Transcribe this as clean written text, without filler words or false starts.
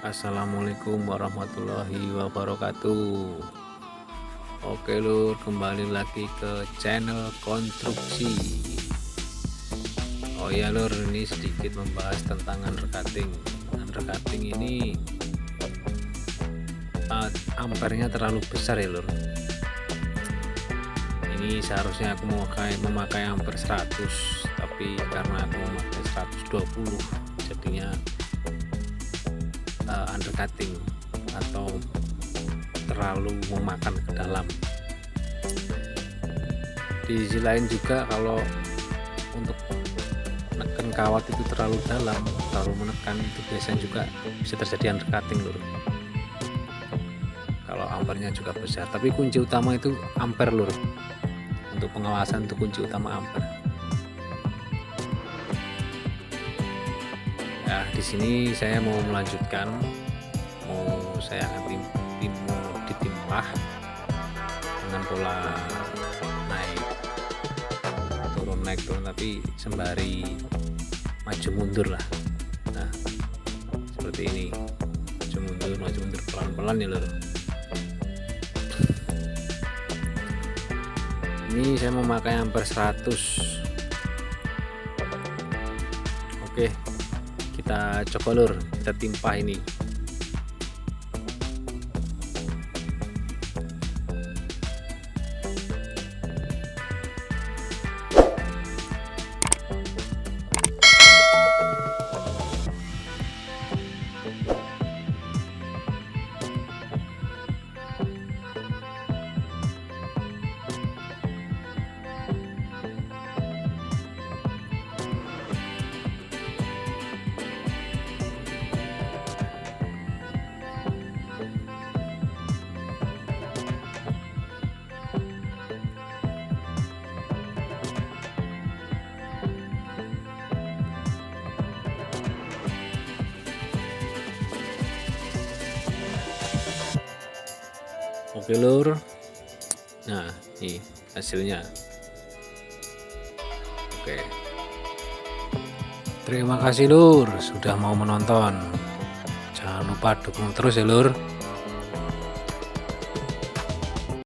Assalamualaikum warahmatullahi wabarakatuh. Oke lur, kembali lagi ke channel konstruksi. Oh ya lur, ini sedikit membahas tentang undercutting. Undercutting ini ampernya terlalu besar ya lur. Ini seharusnya aku memakai ampere 100, tapi karena aku memakai 120 jadinya undercutting atau terlalu memakan ke dalam. Di sisi lain juga kalau untuk menekan kawat itu terlalu dalam, terlalu menekan, itu biasanya juga bisa terjadi undercutting lur. Kalau ampernya juga besar, tapi kunci utama itu ampere lur. Untuk pengawasan itu kunci utama ampere. Nah, di sini saya mau melanjutkan, saya akan ditimpah dengan pola naik turun, tapi sembari maju mundur lah. Nah, seperti ini, maju mundur pelan-pelan ya lur. Ini saya memakai ampere 100. Oke, kita coba lur, kita timpah ini. Oke lur, nah ini hasilnya. Oke, terima kasih lur sudah mau menonton. Jangan lupa dukung terus ya lur.